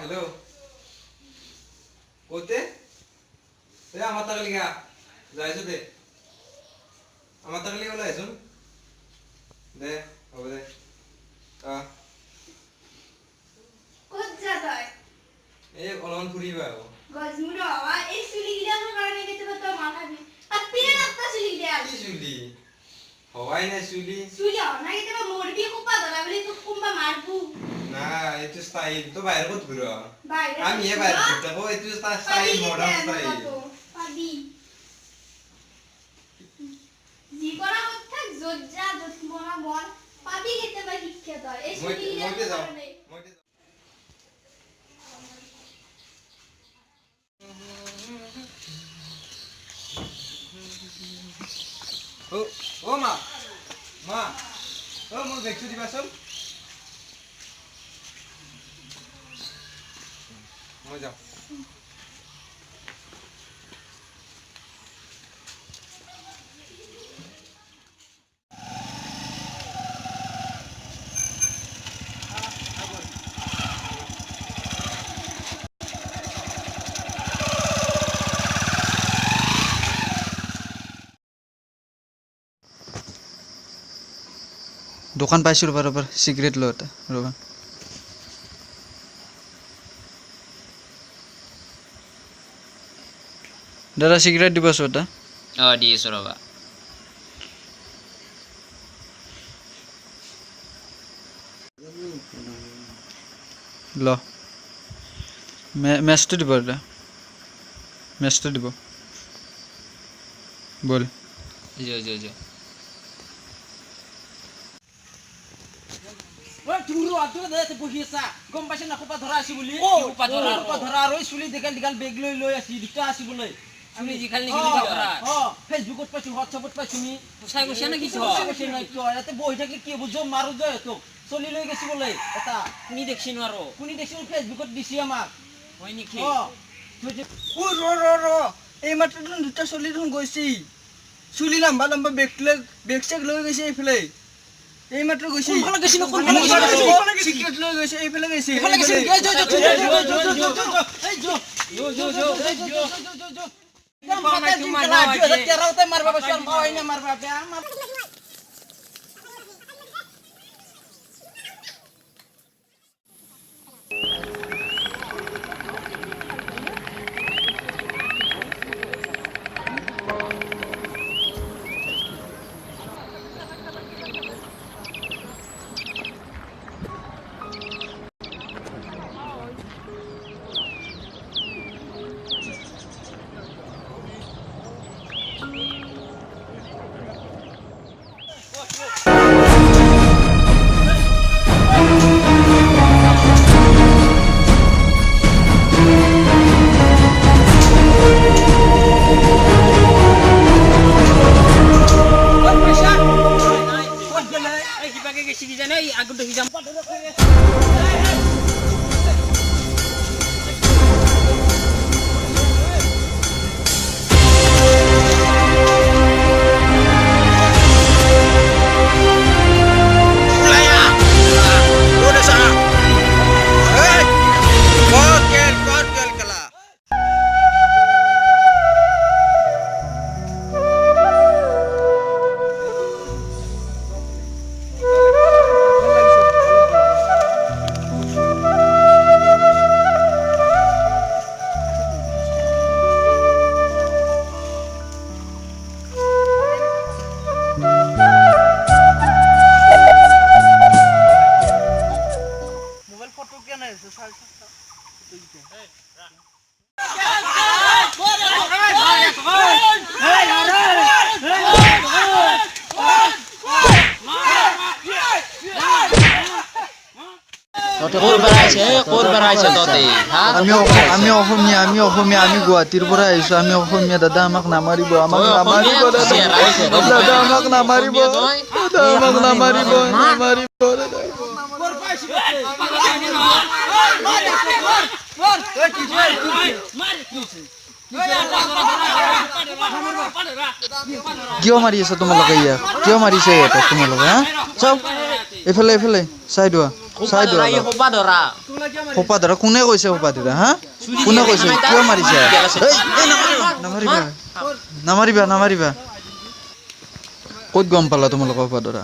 Hello কোতে এ আমার টাকা লিখা যাইছো দে আমার টাকা লিখা লাইছুন দে হবে দে কত যাতায় এই অলন ফুরিবা গজমুড়ো আওয়া এই সুলি গিলানোর কারণে গেতে তো মাথাবি আর পিরে রাস্তা সুলি গিলা কি চুলি হওয়াই না চুলি সুলি না গেতে বা মরবি কুপা ধরা বলি তো কুম্বা মারবু না এটা স্টাইল তো বাইরে কত ঘুরো বাইরে আমি এ বাইরে ঘুরতে হো এটা স্টাইল মডার্ন স্টাইল পাবি জীবনা কথা জজ্জা জতমনা মন পাবি গেতে বা শিক্ষা দয় এই সুলি মইতে যাও কারণে মইতে যাও ও ও মা মা ও মোর দেখছো দিবাসন মই যাও দোকান পাইছো রবার সিগারেট লো এটা রবা দাদা সিগারেট দিবাছো এটা di Surabaya. ল ম্যাচটা দিব এটা ম্যাচটা দিব বল Jo. ওই টুরু আদু দেতে বহিছা গম পাইছ না কোপা ধরা আসি বলি কোপা ধরা? কোপা ধরা রই সুলি দেখাল দেখাল বেগ লই আসি দিকা আসি বলে আমি জিখাল নি কি ধরা ফেসবুকত পাইছো হোয়াটসঅ্যাপত পাইছো নি সাই বসে না কিছু বসে নাই তো এতে বই থাকলে কি বুঝো মারু যায় তো চলি লই গেছি বলে এটা নি দেখছিন আরো কোনি দেখছি ফেসবুকত দিছি আমাক হয় নাকি ও র এই মাত্র দুটা চলি ধন গৈছি চুলি লম্বা লম্বা বেগ চেক লই গেছে এইফালে এই মাত্র গৈছি কোনফালে গেছি কোনফালে গেছি সিক্রেট লই গেছে এইফালে গেছি এইফালে গেছি মারবা বসে আর মাওয়াই না মারবা আমি অসমীয়া আমি গুৱাহাটীৰ পৰা আহিছো আমি অসমীয়া দাদা আমাক নামাৰিব দাদা আমাক নামাৰিব কিয় মাৰি আছা তোমালোকে ইয়াক কিয় মাৰিছে ইহঁতক তোমালোকে হা চাও এইফালে চাই দোৱা সোপা ধৰা কোনে কৈছে সোপা ধৰা হা কোনে কৈছে কিয় মাৰিছে নামাৰিবা ক'ত গম পালা তোমালোকে সোপা ধৰা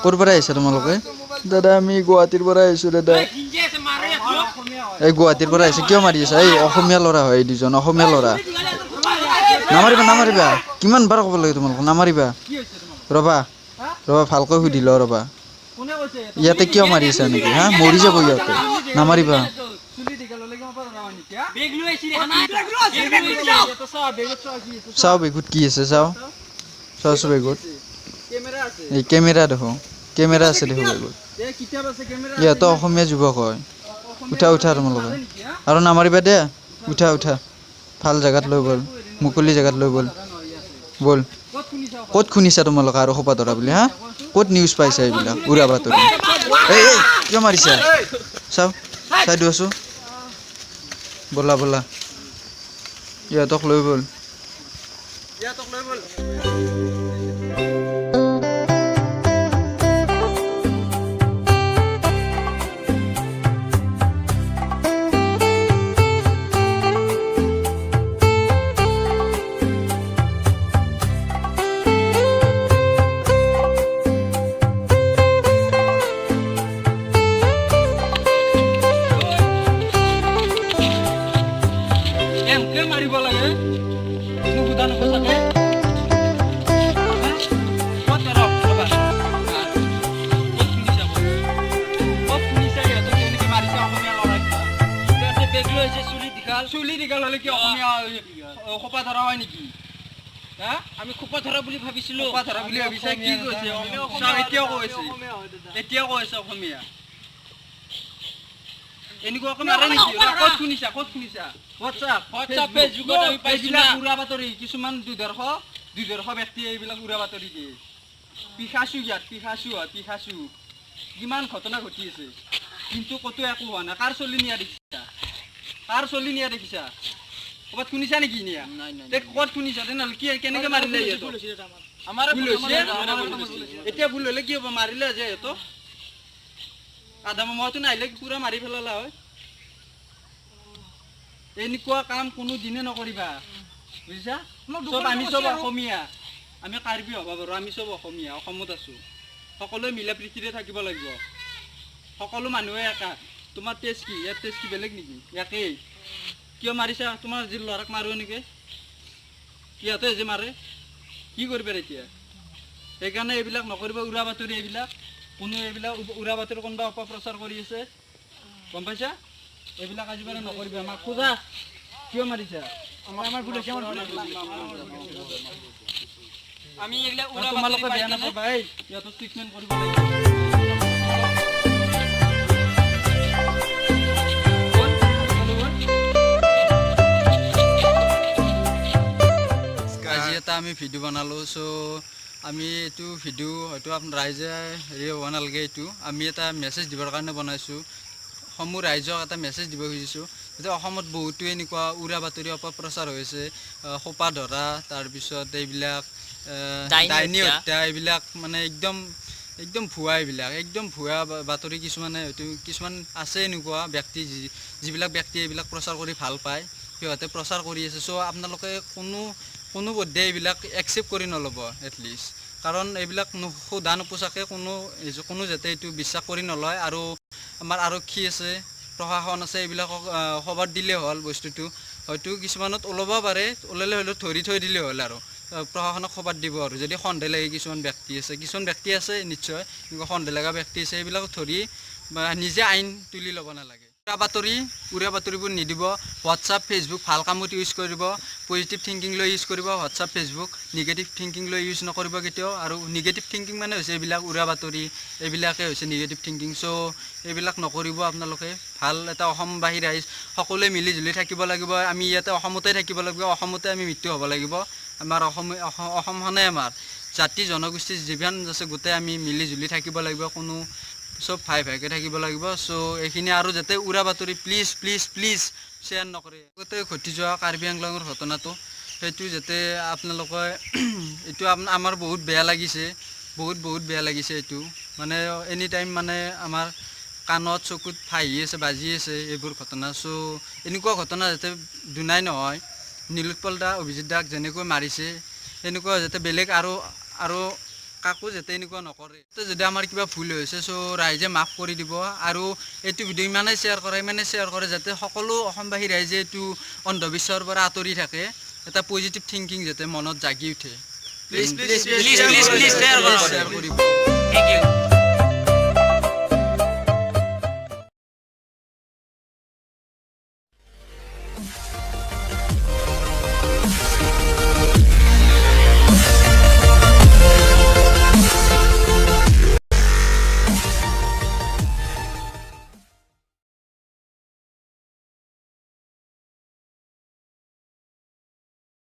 ক'ৰ পৰা আহিছা তোমালোকে দাদা আমি গুৱাহাটীৰ পৰা আহিছো দাদা এই গুৱাহাটীৰ পৰা আহিছে কিয় মাৰি আছা এই অসমীয়া ল'ৰা হয় এই দুজন অসমীয়া ল'ৰা নামাৰিবা কিমান বাৰ ক'ব লাগে তোমালোকক নামাৰিবা ৰ'বা ভালকৈ সুধি ল ৰ'বা ইয়াতে কিয় মাৰি আছা নেকি হা মৰি যাব ইহঁতে নামাৰিবা চাও বেগত কি আছে চাও বেগত এই কেমেৰা দেখো কেমেৰা আছে দেখো বেগত ইহঁতো অসমীয়া যুৱক হয় উঠা তোমালোকে আৰু নামাৰিবা দে উঠা ভাল জেগাত লৈ ব'ল মুকলি জেগাত লৈ ব'ল ক'ত শুনিছা তোমালোকে আৰু সোপা ধৰা বুলি হা ক'ত নিউজ পাইছা এইবিলাক উৰা বাতৰি এই কিয় মাৰিছা চাই দিছো ব'লা ইহঁতক লৈ ব'ল মাৰিব লাগে নুবুধা নকচাকে চুলি দীঘল হলে কি অসমীয়া খোপা ধৰা হয় নেকি আমি খোপা ধৰা বুলি ভাবিছিলো খোপা ধৰা বুলি ভাবিছা কি কৈছে এতিয়াও কৈছে অসমীয়া এনেকুৱাকৈ মাৰে নেকি ক'ত শুনিছা হোৱাটছআপ ফেচবুকত আমি পাইছো না উৰা বাতৰি কিছুমান 200 ব্যক্তি এইবিলাক উৰা বাতৰি দিয়ে পিখাচু কিমান ঘটনা ঘটি আছে কিন্তু ক'তো একো হোৱা নাই কাৰ চলি নিয়া দেখিছা ক'ৰবাত শুনিছা নেকি নিয়া ক'ত শুনিছা তেনেহ'লে কি কেনেকৈ মাৰিলে এতিয়া ভুল হ'লে কি হ'ব মাৰিলে যে সিহঁতক আধা মইতো নাহিলে পুৰা মাৰি পেলালা হয় এনেকুৱা কাম কোনো দিনে নকৰিবা বুজিছা আমি চব অসমীয়া আমি কাৰ্বি হ'ব পাৰোঁ আমি চব অসমীয়া অসমত আছোঁ সকলোৱে মিলা প্ৰীতিৰে থাকিব লাগিব সকলো মানুহে একা তোমাৰ টেষ্ট কি ইয়াৰ টেষ্ট কি বেলেগ নেকি একেই কিয় মাৰিছা তোমাৰ যি ল'ৰাক মাৰো নেকি সিহঁতে যে মাৰে কি কৰিবা এতিয়া সেইকাৰণে এইবিলাক নকৰিবা উৰা বাতৰি এইবিলাক উৰা বাতৰি কোনোবা অপপ্ৰচাৰ কৰি আছে গম পাইছা এইবিলাক আজি পৰা নকৰিবা আমাক খোজা কিয় মাৰিছা আমি এইবিলাক উৰা তোমালোকে বাতৰি বেয়া পাই নাপাবা সিহঁতক ট্ৰিটমেণ্ট কৰিব লাগিব আজি এটা আমি ভিডিঅ' বনালোঁ আমি এইটো ভিডিঅ' হয়তো ৰাইজে হেৰি হ'ব নালাগে এইটো আমি এটা মেছেজ দিবৰ কাৰণে বনাইছোঁ সমূহ ৰাইজক এটা মেছেজ দিব খুজিছোঁ যে অসমত বহুতো এনেকুৱা উৰা বাতৰি অপপ্ৰচাৰ হৈছে সোপা ধৰা তাৰপিছত এইবিলাক ডাইনী হত্যা এইবিলাক মানে একদম ভুৱা একদম ভুৱা বাতৰি কিছুমান আছে এনেকুৱা ব্যক্তি যিবিলাক ব্যক্তিয়ে এইবিলাক প্ৰচাৰ কৰি ভাল পায় সিহঁতে প্ৰচাৰ কৰি আছে আপোনালোকে কোনো পধ্যে এইবিলাক একচেপ্ট কৰি নল'ব এটলিষ্ট কাৰণ এইবিলাক সোধা নোপোছাকৈ কোনো যাতে এইটো বিশ্বাস কৰি নলয় আৰু আমাৰ আৰক্ষী আছে প্ৰশাসন আছে এইবিলাকক খবৰ দিলে হ'ল বস্তুটো হয়তো কিছুমানত ওলাব পাৰে ওলালে হ'লেও ধৰি থৈ দিলে হ'ল আৰু প্ৰশাসনক খবৰ দিব আৰু যদি সন্দেহ লাগে কিছুমান ব্যক্তি আছে নিশ্চয় এনেকুৱা সন্দেহ লগা ব্যক্তি আছে এইবিলাকক ধৰি নিজে আইন তুলি ল'ব নালাগে উৰা বাতৰিবোৰ নিদিব হোৱাটছআপ ফেচবুক ভাল কামত ইউজ কৰিব পজিটিভ থিংকিং লৈ ইউজ কৰিব হোৱাটছআপ ফেচবুক নিগেটিভ থিংকিং লৈ ইউজ নকৰিব কেতিয়াও আৰু নিগেটিভ থিংকিং মানে হৈছে এইবিলাক উৰা বাতৰি এইবিলাকে হৈছে নিগেটিভ থিংকিং চ' এইবিলাক নকৰিব আপোনালোকে ভাল এটা অসমবাসী ৰাইজ সকলোৱে মিলি জুলি থাকিব লাগিব আমি ইয়াতে অসমতে থাকিব লাগিব অসমতে আমি মৃত্যু হ'ব লাগিব আমাৰ অসমখনে আমাৰ জাতি জনগোষ্ঠী যিমান আছে গোটেই আমি মিলি জুলি থাকিব লাগিব কোনো সব ভাইকে থাকিব লাগিব চ' এইখিনি আৰু যাতে উৰা বাতৰি প্লিজ শ্বেয়াৰ নকৰে গোটেই ঘটি যোৱা কাৰ্বি আংলঙৰ ঘটনাটো সেইটো যাতে আপোনালোকে এইটো আমাৰ বহুত বেয়া লাগিছে বহুত বেয়া লাগিছে এইটো মানে এনি টাইম মানে আমাৰ কাণত চকুত ফাহি আছে বাজি আছে এইবোৰ ঘটনা চ' এনেকুৱা ঘটনা যাতে দুনাই নহয় নীলোৎপল দা অভিজিত দাক যেনেকৈ মাৰিছে এনেকুৱা যাতে বেলেগ আৰু কাকো যাতে এনেকুৱা নকৰে যদি আমাৰ কিবা ভুল হৈছে চ' ৰাইজে মাফ কৰি দিব আৰু এইটো ভিডিঅ' ইমানেই শ্বেয়াৰ কৰে যাতে সকলো অসমবাসী ৰাইজে এইটো অন্ধবিশ্বাসৰ পৰা আঁতৰি থাকে এটা পজিটিভ থিংকিং যাতে মনত জাগি উঠে প্লিজ শ্বেয়াৰ কৰিব শ্বেয়াৰ কৰিব থ্যাংক ইউ